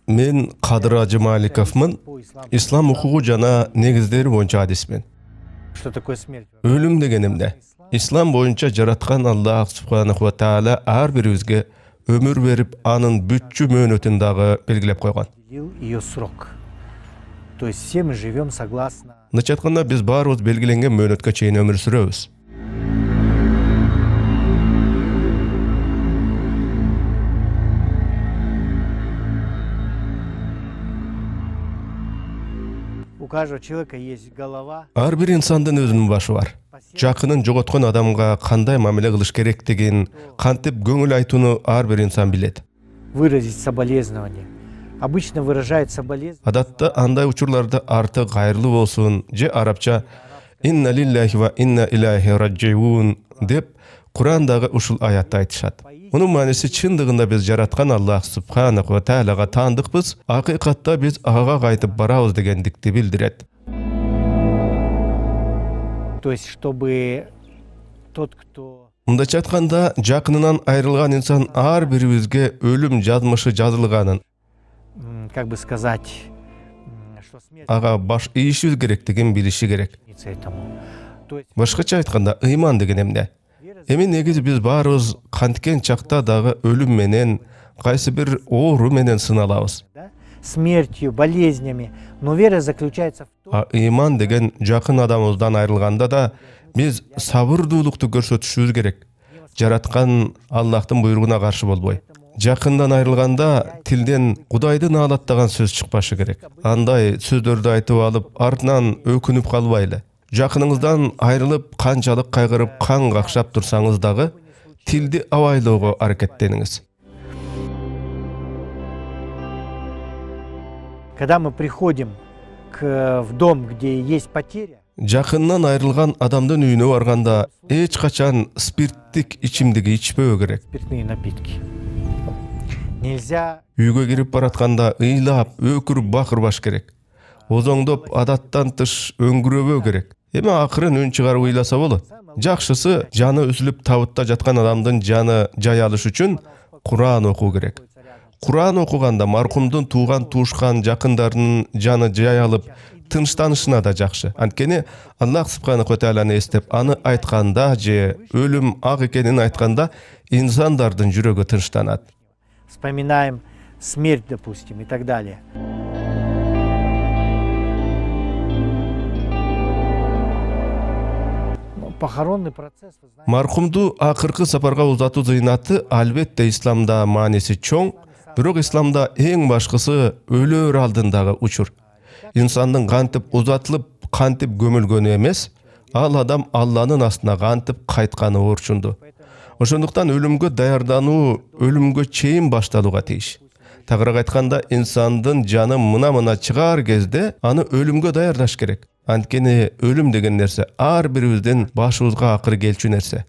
Мен Кадыр Ажы Маликовмын. Ислам укугу жана негиздери боюнча адисмен. Өлүм деген эмне? Ислам боюнча жараткан Аллах субханаху ва тааля ар бирибизге өмүр берип, анын бүтчү мөөнөтүн дагы белгилеп койгон. Мындайча айтканда, биз баарыбыз белгиленген мөөнөткө чейин өмүр сүрөбүз. Ар бир инсандын өзүнүн башы бар. Жакынын жоготкон адамга кандай мамиле кылыш керектигин, кантип көңүл айтууну ар бир инсан билет. Адатта андай учурларда арты кайырлуу болсун, же арабча «Инна лиллахи ва инна илайхи раджиун» деп Курандагы ушул аятты айтышат. Мунун мааниси чындыгында биз жараткан Аллах субханаху ва тааляга таандыкпыз, акыйкатта биз ага кайтып барабыз дегендикти билдирет. Мындайча айтканда, жакынынан айрылган инсан ар бирибизге өлүм жазмышы жазылганын, ага баш ийишибиз керектигин билиши керек. Башкача айтканда, ыйман деген эмне? Эми негизи биз баарыбыз канткен чакта дагы өлүм менен, кайсы бир оору менен сыналабыз. Смертью, болезнями, но вера заключается в том... Ыйман деген жакын адамыбыздан айрылганда да биз сабырдуулукту көрсөтүшүбүз керек. Жараткан Аллахтын буйругуна каршы болбой. Жакындан айрылганда тилден Кудайды наалаттаган сөз чыкпашы керек. Андай сөздөрдү айтып алып, артынан өкүнүп калбайлы. Жакыныңыздан айрылып, канчалык кайгырып, кан какшап турсаңыз дагы, тилди абайлоого аракеттениңиз. Когда мы приходим в дом, где есть потеря, жакындан айрылган адамдын үйүнө барганда эч качан спирттик ичимдиги ичпөө керек. Спиртные напитки. Нельзя. Үйгө кирип баратканда ыйлап, өкүрүп бакырбаш керек. Озоңдоп, адаттан тыш өңгүрөбөө керек. Эми акырын үн чыгарып ыйласа болот. Жакшысы, жаны үзүлүп табытта жаткан адамдын жаны жай алыш үчүн Куран окуу керек. Куран окуганда маркумдун тууган туушкан жакындарынын жаны жай алып, тынчтанышына да жакшы. Анткени Аллах субханаху ва тааляны эстеп, аны айтканда же өлүм ак экенин айтканда инсандардын жүрөгү тынчтанат. Вспоминаем смерть, допустим, и так далее. Похоронный процесс, вы знаете... Маркумду акыркы сапарга узатуу зыйнаты албетте исламда мааниси чоң, бирок исламда эң башкысы өлөр алдындагы учур. Инсандын кантип узатылып, кантип көмүлгөнү эмес, ал адам Алланын астына кантип кайтканы орчунду. Ошондуктан өлүмгө даярдануу өлүмгө чейин башталууга тийиш. Тагыраак айтканда, инсандын жаны мына чыгаар кезде аны өлүмгө даярдаш керек. Анткени өлүм деген нерсе ар бирибиздин башыбызга акыры келчү нерсе.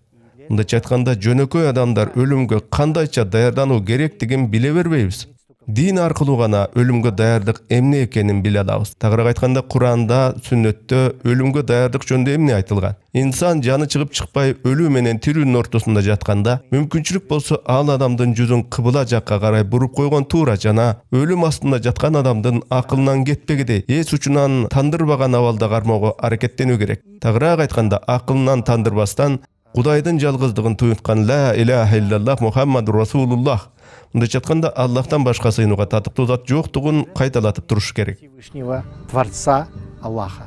Мындайча айтканда, жөнөкөй адамдар өлүмгө кандайча даярдануу керектигин биле бербейбиз. Дин аркылуу гана өлүмгө даярдык эмне экенин биле алабыз. Тагыраак айтканда, Куранда, сүннөттө өлүмгө даярдык жөнүндө эмне айтылган? Инсан жаны чыгып чыкпай өлүү менен тирүүнүн ортосунда жатканда, мүмкүнчүлүк болсо ал адамдын жүзүн кыбыла жакка карай буруп койгон туура жана өлүм астында жаткан адамдын акылынан кетпегидей эс учунан тандырбаган абалда кармоого аракеттенүү керек. Тагыраак айтканда, акылынан тандырбастан Кудайдын жалгыздыгын туюткан ла иляха иллаллах Мухаммадур Расулуллах. Мындайча айтканда, Аллахтан башка сыйынууга татыктуу зат жоктугун кайталатып туруш керек. Всевышнего Творца Аллаха.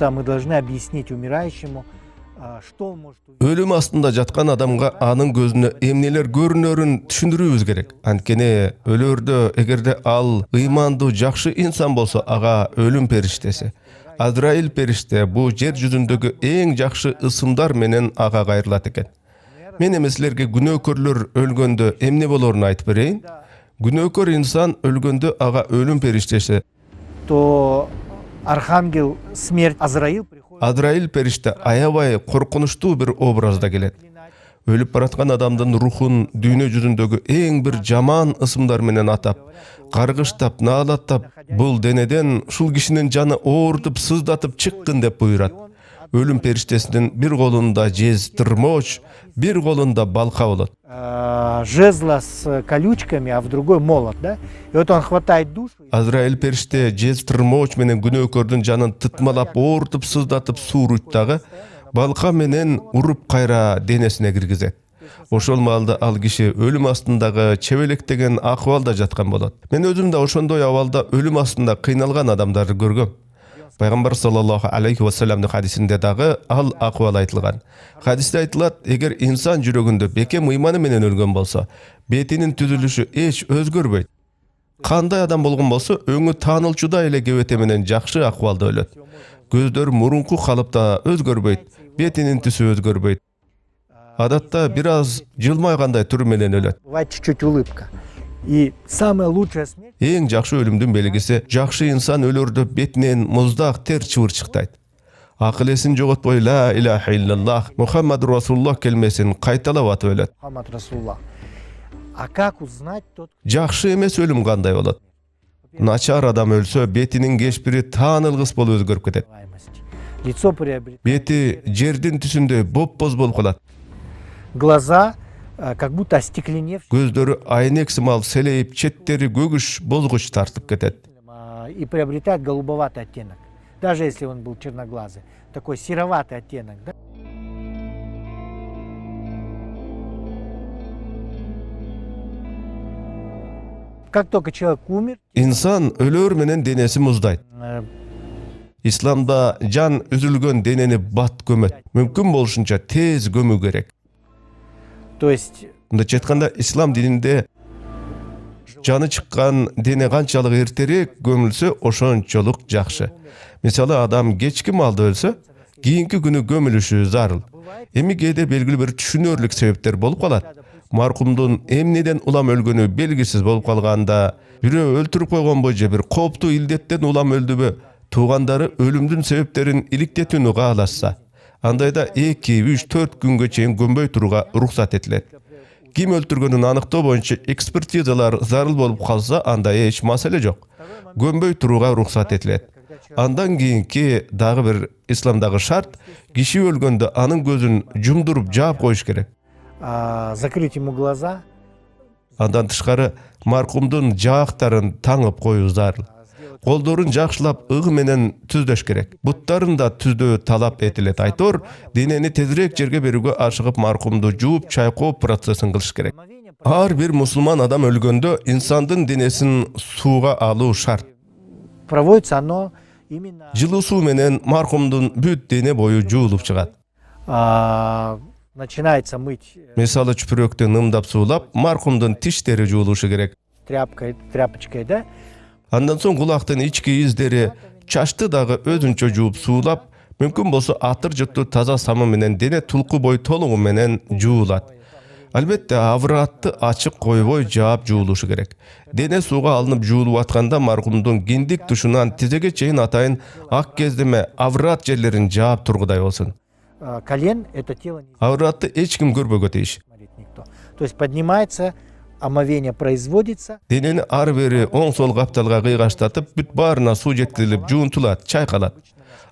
Мы должны объяснить умирающему, что он может увидеть. Өлүм астында жаткан адамга анын көзүнө эмнелер көрүнөрүн түшүндүрүүбүз керек. Анткени өлөрдө эгерде ал ыймандуу жакшы инсан болсо, ага өлүм периштеси, Азраил периште бу жер жүзүндөгү эң жакшы ысымдар менен ага кайрылат экен. Мен эми силерге күнөөкөрлөр өлгөндө эмне болорун айтып берейин. Күнөөкөр инсан өлгөндө ага өлүм периштеси, То архангел смерть Азраил приходит. Азраил периште аябай коркунучтуу бир образда келет. Өлүп бараткан адамдын рухун дүйнө жүзүндөгү эң бир жаман ысымдар менен атап, каргыштап, наалаттап, бул денеден ушул кишинин жаны оорутуп, сыздатып чыккын деп буйрат. өлүм периштесинин бир колунда жез тырмооч, бир колунда балка болот. Жезла с колючками, а в другой молот, да? И вот он хватает душу. Азраил периште жез тырмооч менен күнөөкөрдүн жанын тытмалап, оорутуп, сыздатып suurуйт дагы, балка менен уруп кайра денесине киргизет. Ошол маалда ал киши өлүм астындагы чебелектеген акыбалда жаткан болот. Мен өзүм да ошондой абалда өлүм астында кыйналган адамдарды көргөм. Пайгамбар саллаллаху алейхи ва салламдын хадисинде дагы ал акыбал айтылган. Хадисте айтылат, эгер инсан жүрөгүндө бекем ыйманы менен өлгөн болсо, бетинин түзүлүшү эч өзгөрбөйт. Кандай адам болгон болсо, өңү таанылчудай эле кебете менен жакшы акыбалда өлөт. Көздөрү мурунку калыпта өзгөрбөйт, бетинин түсү өзгөрбөйт. Адатта бир аз жылмайгандай түрү менен өлөт. Бывает чуть-чуть улыбка. И самая лучшая смерть. Эң жакшы өлүмдүн белгиси, жакшы инсан өлөрдө бетинен муздак тер чыбырчыктайт. Акыл эсин жоготпой ла иляха иллаллах Мухаммад Расулуллах келмесин кайталап атып өлөт. Мухаммад Расулуллах. А как узнать тот, Жакшы эмес өлүм кандай болот? Начар адам өлсө, бетинин кечпири таанылгыс болуп өзгөрүп кетет. лицо приобретает, Бети жердин түсүндөй боп-боз болуп калат. глаза как будто остекленевшие, Көздөрү айнек сымал селейип, четтери көгүш, бозгуч тартып кетет. и приобретает голубоватый оттенок. Даже если он был черноглазый. Такой сероватый оттенок, да? Как только человек умер, Инсан өлөр менен денеси муздайт. Исламда жан үзүлгөн денени бат көмөт. Мүмкүн болушунча тез көмүү керек. то есть Мындайча айтканда, ислам дининде жаны чыккан дене канчалык эртерээк көмүлсө, ошончолук жакшы. Мисалы, адам кечки маалда өлсө, кийинки күнү көмүлүшү зарыл. Эми кээде белгилүү бир түшүнөрлүк себептер болуп калат. Маркумдун эмнеден улам өлгөнү белгисиз болуп калганда, бирөө өлтүрүп койгонбу же бир кооптуу илдеттен улам өлдүбү, туугандары өлүмдүн себептерин иликтетүүнү каалашса, андайда 2, 3, 4 күнгө чейин көмбөй турууга уруксат этилет. Ким өлтүргөнүн аныктоо боюнча экспертизалар зарыл болуп калса, анда эч маселе жок. Көмбөй турууга уруксат этилет. Андан кийинки дагы бир исламдагы шарт, киши өлгөндө анын көзүн жумдуруп жаап коюш керек. закрыть ему глаза, Андан тышкары маркумдун жаактарын таңып коюу зарыл. Колдорун жакшылап ыгы менен түздөш керек. Буттарын да түздөө талап этилет. Айтор, денени тезирээк жерге берүүгө ашыгып маркумду жууп, чайкоо процессин кылыш керек. Ар бир мусулман адам өлгөндө инсандын денесин сууга алуу шарт. проводится оно именно Жылуу суу менен маркумдун бүт дене бою жуулуп чыгат. начинается мыть Мисалы, чүпүрөктү нымдап суулап, маркумдун тиштери жуулушу керек. тряпочкой, да? Андан соң кулактын ички издери, чачты дагы өзүнчө жууп суулап, мүмкүн болсо атыр жыттуу таза самы менен дене тулку бой толугу менен жуулат. Албетте, авратты ачык койбой жаап жуулушу керек. Дене сууга алынып жуулуп атканда маркумдун киндик тушунан тизеге чейин атайын ак кездеме аврат жерлерин жаап тургудай болсун. Колен это тело не Авратты эч ким көрбөгө тийиш. смотрит никто. То есть поднимается, омовение производится, Денени ар бери оң сол капталга кыйгаштатып, бүт баарына суу жеткирилип, жуунтулат, чайкалат.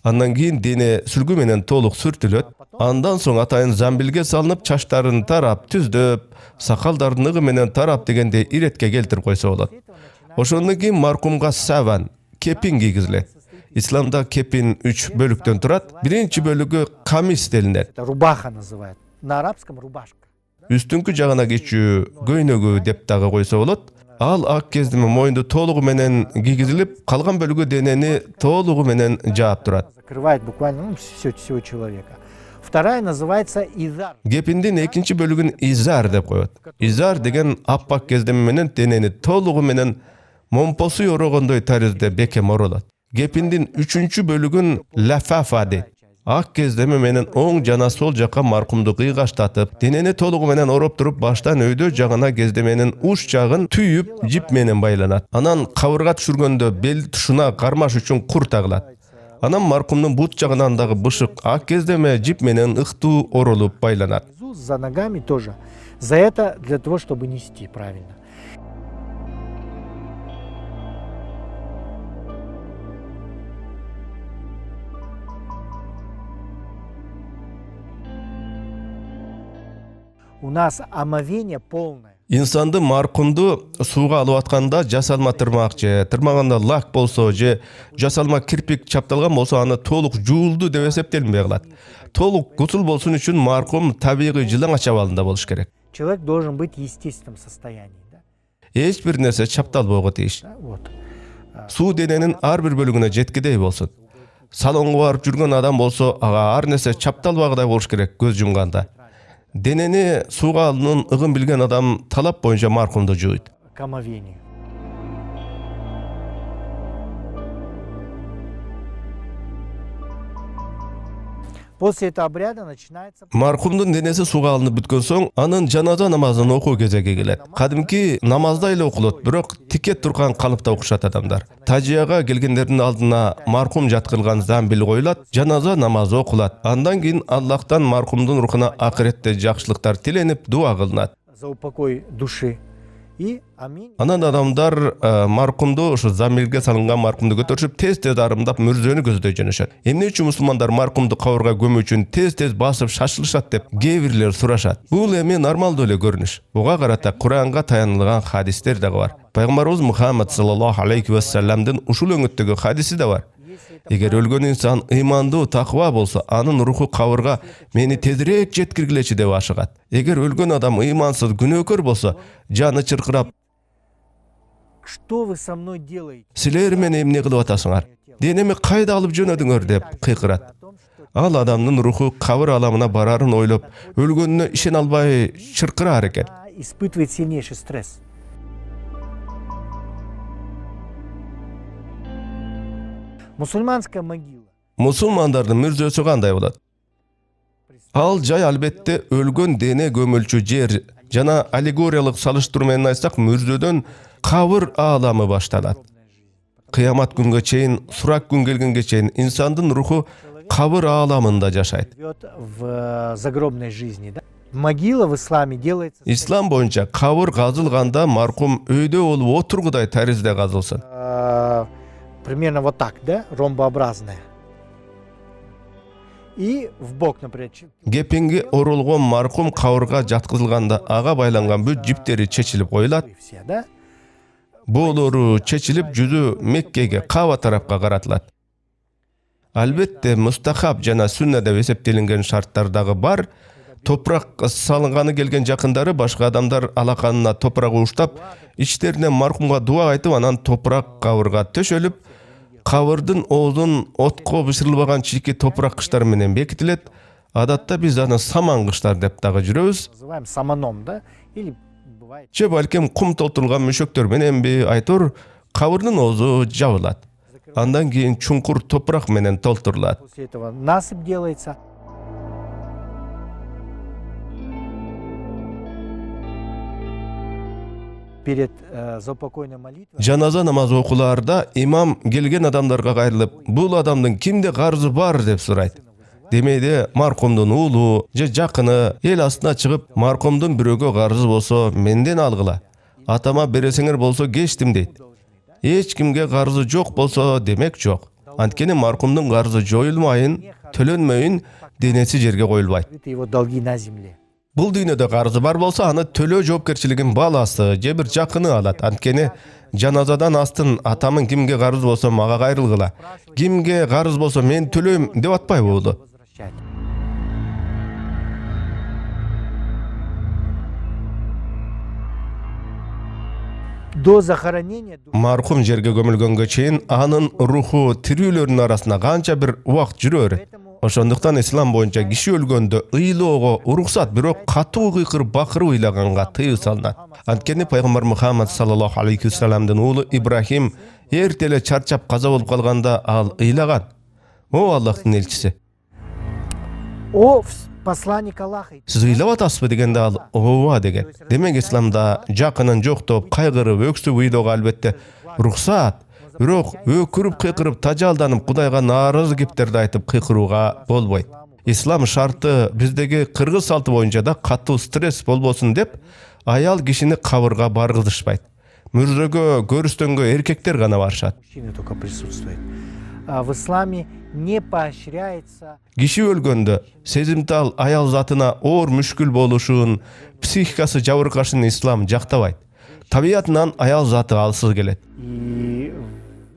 Андан кийин дене сүлгү менен толук сүртүлөт. Андан соң атайын замбилге салынып, чачтарын тарап, түздөп, сакалдарын ыгы менен тарап дегенде иретке келтирип койсо болот. Ошондон кийин маркумга саван, кепин кийгизилет. Исламда кепин 3 бөлүктөн турат. Биринчи бөлүгү камис делинет. это рубаха называют. На арабском рубашка. Үстүңкү жагына кечүү көйнөгү деп дагы койсо болот. Ал ак кездеме моюнду толугу менен кийгизилип, калган бөлүгү денени толугу менен жаап турат. Закрывает буквально всего человека. Вторая называется изар. Кепиндин экинчи бөлүгүн изар деп коет. Изар деген аппак кездеме менен денени толугу менен момпосу орогондой таризде бекем оролот. Кепиндин үчүнчү бөлүгүн лафафа дейт. Ак кездеме менен оң жана сол жакка маркумду кыйгаштатып, денени толугу менен ороп туруп, баштан өйдө жагына кездеменин уч жагын түйүп, жип менен байланат. Анан кабырга түшүргөндө бел тушуна кармаш үчүн кур тагылат. Анан маркумдун бут жагынан дагы бышык ак кездеме жип менен ыктуу оролуп байланат. За ногами тоже. За это для того, чтобы нести правильно. У нас омовение полное. Инсанды маркумду сууга алып атканда жасалма тырмак же тырмаганда лак болсо же жасалма кирпик чапталган болсо аны толук жуулду деп эсептелинбей калат. Толук гусул болсун үчүн маркум табигый жылаңач абалында болуш керек. Человек должен быть в естественном состоянии. Да? Эч бир нерсе чапталбоого тийиш. Да, вот. Суу дененин ар бир бөлүгүнө жеткидей болсун. Салонго барып жүргөн адам болсо ага ар нерсе чапталбагыдай болуш керек көз жумганда. Денени сууга алуунун ыгын билген адам талап боюнча маркумду жууйт. К омовению. После этого обряда начинается... Маркумдун денеси сууга алынып бүткөн соң, анын жаназа намазын окуу кезеги келет. Кадимки намазда эле окулот, бирок тике турган калыпта окушат адамдар. Тажияга келгендердин алдына маркум жаткырылган замбил коюлат, жаназа намазы окулат. Андан кийин Аллахтан маркумдун рухуна акыретте жакшылыктар тиленип, дуа кылынат. За упокой души. И аминь. Анан адамдар маркумду, ушу замбилге салынган маркумду көтөрүшүп, тез-тез арымдап мүрзөнү көздөй жөнөшөт. Эмне үчүн мусулмандар маркумду кабырга көмүү үчүн тез-тез басып шашылышат деп кээ бирлер сурашат. Бул эми нормалдуу эле көрүнүш. Буга карата Куранга таянылган хадистер дагы бар. Пайгамбарыбыз Мухаммад саллаллаху алейхи ва салламдын ушул өңүттөгү хадиси да бар. Эгер өлгөн инсан ыймандуу, таква болсо, анын руху кабырга мени тезирээк жеткиргилечи деп ашыгат. Эгер өлгөн адам ыймансыз, күнөөкөр болсо, жаны чыркырап, Что вы со мной делаете? силер мени эмне кылып атасыңар? Денеми кайда алып жөнөдүңөр деп кыйкырат. Ал адамдын руху кабыр аламына барарын ойлоп, өлгөнүнө ишене албай чыркыраар экен. Испытывает сильнейший стресс. Мусульманская могила. Мусулмандардын мүрзөсү кандай болот? Ал жай албетте өлгөн дене көмүлчү жер жана аллегориялык салыштыруу менен айтсак, мүрзөдөн кабыр ааламы башталат. Кыямат күнгө чейин, сурак күн келгенге чейин инсандын руху кабыр ааламында жашайт. Живет в загробной жизни. Да? Могила в исламе делается... Ислам боюнча кабыр казылганда маркум өйдө болуп отургудай таризде казылсын. Примерно вот так, да? Ромбообразная. И в бок, например... Кепинги оролгон маркум кабырга жаткызылганда ага байланган бүт жиптери чечилип коюлат. Все, да? Боолору чечилип, жүзү Меккеге, Каба тарапка каратылат. Албетте мустахаб жана сүнна деп эсептелинген шарттар дагы бар. Топурак салынганы келген жакындары башка адамдар алаканына топурак уштап, ичтеринен маркумга дуа айтып, анан топурак кабырга төшөлүп, кабырдын оозун отко бышырылбаган чийки топурак кыштар менен бекитилет. Адатта биз аны саман кыштар деп дагы жүрөбүз. Называем саманом, да? Или бывает... Же балким кум толтурулган мөшөктөр мененби, айтор кабырдын оозу жабылат. Андан кийин чуңкур топурак менен толтурулат. После этого насыпь делается. Перед заупокойной молитвой... Жаназа намазы окулаарда имам келген адамдарга кайрылып, бул адамдын кимде карызы бар деп сурайт. Демейде маркумдун уулу же жакыны эл астына чыгып, маркумдун бирөөгө карызы болсо менден алгыла. Атама бересиңер болсо кечтим дейт. Эч кимге карызы жок болсо демек жок. Анткени маркумдун карызы жоюлмайын, төлөнмөйүн, денеси жерге коюлбайт. Его долги на земле. Бул дүйнөдө карызы бар болсо, аны төлөө жоопкерчилигин баласы же бир жакыны алат. Анткени жаназадан астын атамын кимге карыз болсо мага кайрылгыла, кимге карыз болсо мен төлөйм деп атпайбы болду. До захоронения... Маркум жерге көмүлгөнгө чейин анын руху тирүүлөрдүн арасына канча бир убакыт жүрөөр. Ошондуктан ислам боюнча киши өлгөндө ыйлоого уруксат, бирок катуу кыйкырып бакырып ыйлаганга тыюу салынат. Анткени пайгамбар Мухаммад саллаллаху алейхи ва салламдын уулу Ибрахим эрте эле чарчап каза болуп калганда ал ыйлаган. О Аллахтын элчиси, О посланник Аллаха. сиз ыйлап атасызбы дегенде ал ооба деген. Демек исламда жакынын жоктоп, кайгырып, өксүп ыйлоого албетте уруксат. Бирок өкүрүп кыйкырып, тажалданып, Кудайга нааразы кептерди айтып кыйкырууга болбойт. Ислам шарты биздеги кыргыз салты боюнча да катуу стресс болбосун деп, аял кишини кабырга баргызышпайт. Мүрзөгө, көрүстөнгө эркектер гана барышат. Мужчины только присутствуют. в исламе не поощряется. Киши өлгөндө сезимтал аял затына оор мүшкүл болушун, психикасы жабыркашын ислам жактабайт. Табиятынан аял заты алсыз келет. И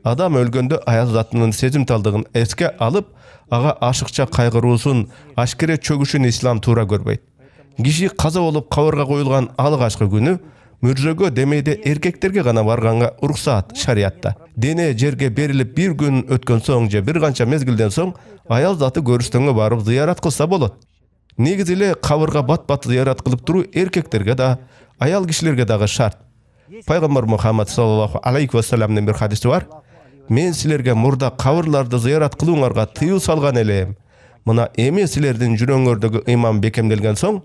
Адам өлгөндө аял затынын сезимталдыгын эске алып, ага ашыкча кайгыруусун, ашкере чөгүшүн ислам туура көрбөйт. Киши каза болуп кабырга коюлган алгачкы күнү мүрзөгө демейде эркектерге гана барганга уруксаат шариятта. Дене жерге берилип бир күн өткөн соң же бир канча мезгилден соң аял заты көрүстөнгө барып зыярат кылса болот. Негизи эле кабырга бат-бат зыярат кылып туруу эркектерге да, аял кишилерге дагы шарт. Пайгамбар Мухаммад саллаллаху алейхи ва салламдын бир хадиси бар. Мен силерге мурда кабырларды зыярат кылууңарга тыюу салган элем. Мына эми силердин жүрөңөрдөгү ыйман бекемделген соң,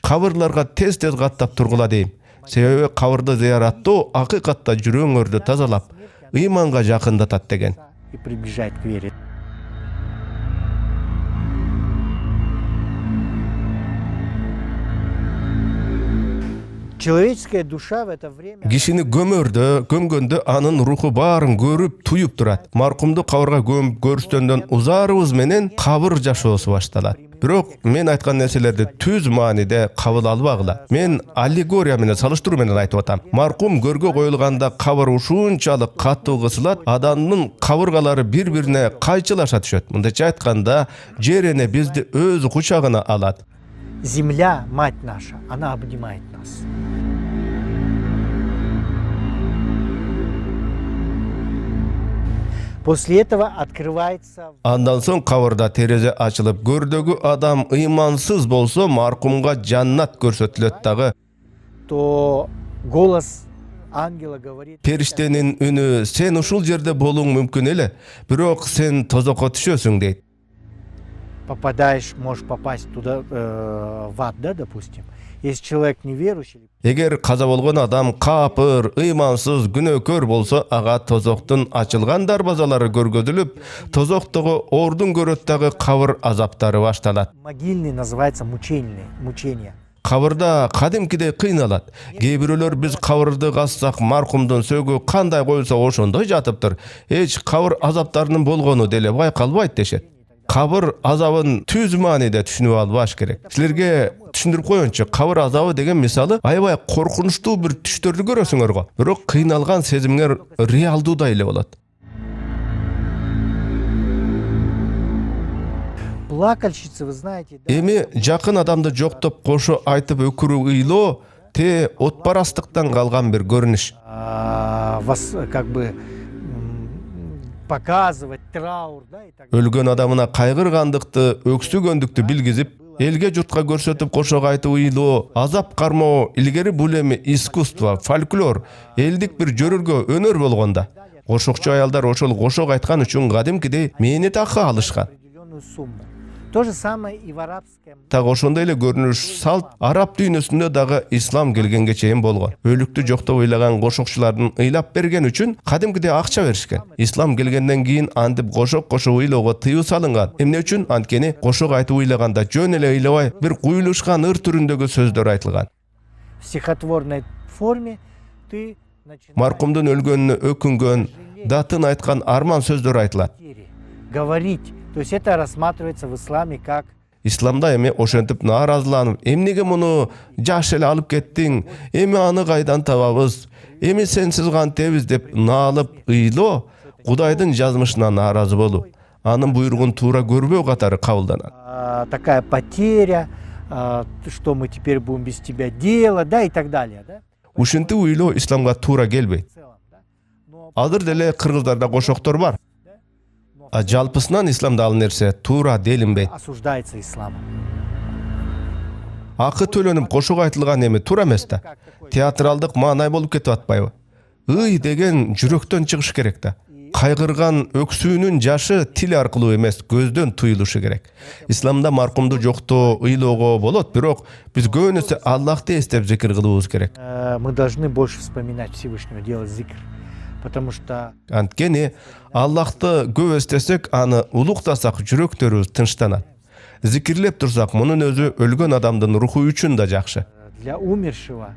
кабырларга тез-тез каттап тургула дейм. Себеби кабырды зыяраттоо акыйкатта жүрөңөрдү тазалап, ыйманга жакындатат деген. и приближает к вере. Человеческая душа в это время Кишини көмгөндө анын руху баарын көрүп, туюп турат. Маркумду кабырга көмүп көрүстөндөн узарыбыз менен кабыр жашоосу башталат. Бирок мен айткан нерселерди түз мааниде кабыл албагыла. Мен аллегория менен салыштыруу менен айтып атам. Маркум көргө коюлганда кабыр ушунчалык катуу кысылат, адамдын кабыргалары бири-бирине кайчылаша түшөт. Мындайча айтканда, жер эне бизди өз кучагына алат. земля, мать наша, она обнимает нас. После этого открывается Андан соң кабырда терезе ачылып, көрдөгү адам ыймансыз болсо, маркумга жаннат көрсөтүлөт дагы. то голос ангела говорит: Периштенин үнү, сен ушул жерде болуң мүмкүн эле, бирок сен тозокко түшөсүң дейт. попадаешь, можешь попасть туда, в ад, да, допустим. Если человек неверующий, Эгер каза болгон адам капыр, ыймансыз, күнөөкөр болсо, ага тозоктун ачылган дарбазалары көргөзүлүп, тозоктогу ордун көрөт дагы кабыр азаптары башталат. могильный называется мучение. Кабырда кадимкидей кыйналат. Кээ бирөөлөр биз кабырды казсак, маркумдун сөөгү кандай коюлса ошондой жатыптыр. Эч кабыр азаптарынын болгону деле байкалбайт дешет. Кабыр азабын түз мааниде түшүнүп албаш керек. Силерге түшүндүрүп коеюнчу, кабыр азабы деген мисалы аябай коркунучтуу бир түштөрдү көрөсүңөр го. Бирок кыйналган сезимиңер реалдуудай эле болот. Плакальщицы, вы знаете, да, Эми жакын адамды жоктоп кошо айтып өкүрүү ыйлоо те отпарастыктан калган бир көрүнүш. вас как бы показывать траур, да, и так далее. Өлгөн адамына кайгыргандыкты, өксүгөндүктү билгизип, элге журтка көрсөтүп кошо айтып ыйлоо, азап кармоо илгери бул эми искусство, фольклор, элдик бир жөрөргө өнөр болгонда. Кошокчу аялдар ошол кошок айткан үчүн кадимкидей мээнет акы алышкан. Определенную сумму. То же самое и в арабском. Так ошондой эле көрүнүш салт араб дүйнөсүндө дагы ислам келгенге чейин болгон. Өлүктү жоктоп ыйлаган кошокчулардын ыйлап берген үчүн кадимкидей акча беришкен. Ислам келгенден кийин антип кошок кошуп ыйлоого тыюу салынган. Эмне үчүн? Анткени кошок айтып ыйлаганда жөн эле ыйлабай, бир куюлушкан ыр түрүндөгү сөздөр айтылган. В стихотворной форме ты начинаешь Маркумдун өлгөнүнө өкүнгөн, датын айткан арман сөздөр айтылат. говорить. То есть это рассматривается в исламе как Исламда эми ошентип нааразыланып, эмнеге муну жаш эле алып кеттиң, эми аны кайдан табабыз, эми сенсиз кантебиз деп наалып ыйлоо, Кудайдын жазмышына нааразы болуу, анын буйругун туура көрбөө катары кабылданат. такая потеря, что мы теперь будем без тебя делать, да, и так далее, да. Ушинтип ыйлоо исламга туура келбейт. В целом, да. Но Азыр деле кыргыздарда кошоктор бар. Жалпысынан исламда ал нерсе туура делинбейт. осуждается исламом. Акы төлөнүп кошок айтылган эми туура эмес да. Театралдык маанай болуп кетип атпайбы? Ый деген жүрөктөн чыгыш керек да. Кайгырган өксүүнүн жашы тил аркылуу эмес, көздөн туюлушу керек. Исламда маркумду жоктоо ыйлоого болот, бирок биз көбүнесе Аллахты эстеп зикир кылуубуз керек. Мы должны больше вспоминать Всевышнего, делать зикр. Потому что Анткени Аллахты көп эстесек, аны улуктасак жүрөктөрүбүз тынчтанат. Зикирлеп турсак, мунун өзү өлгөн адамдын руху үчүн да жакшы. для умершего,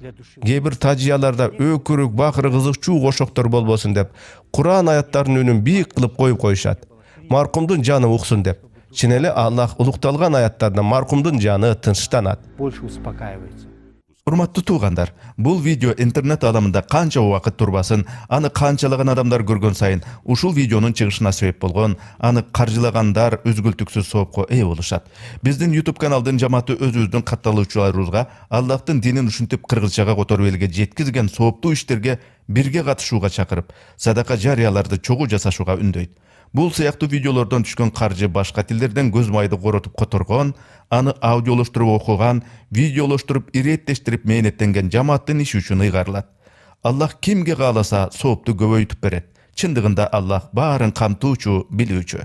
для души. кээ бир тажияларда өкүрүк, бакыры, кызык, чуу кошоктор болбосун деп Куран аяттарынын үнүн бийик кылып коюп коюшат. Маркумдун жаны уксун деп. Чын эле Аллах улукталган аяттарда маркумдун жаны тынчтанат. Больше успокаивается. Урматтуу туугандар, бул видео интернет аламында канча убакыт турбасын, аны канчалаган адамдар көргөн сайын ушул видеонун чыгышына себеп болгон, аны каржылагандар өзгөлтүксүз соопко ээ болушат. Биздин YouTube каналдын жамааты өзүбүздүн катталуучуларыбызга Аллахтын динин ушинтип кыргызчага которуп элге жеткизген сооптуу иштерге бирге катышууга чакырып, садака жарыяларды чогуу жасашууга үндөйт. Бул сыяктуу видеолордон түшкөн каржы башка тилдерден көз майды коротуп которгон, аны аудиолоштуруп окуган, видеолоштуруп иреттештирип мээнеттенген жамааттын иши үчүн ыйгарылат. Аллах кимге кааласа соопту көбөйтүп берет. Чындыгында Аллах баарын камтуучу, билүүчү.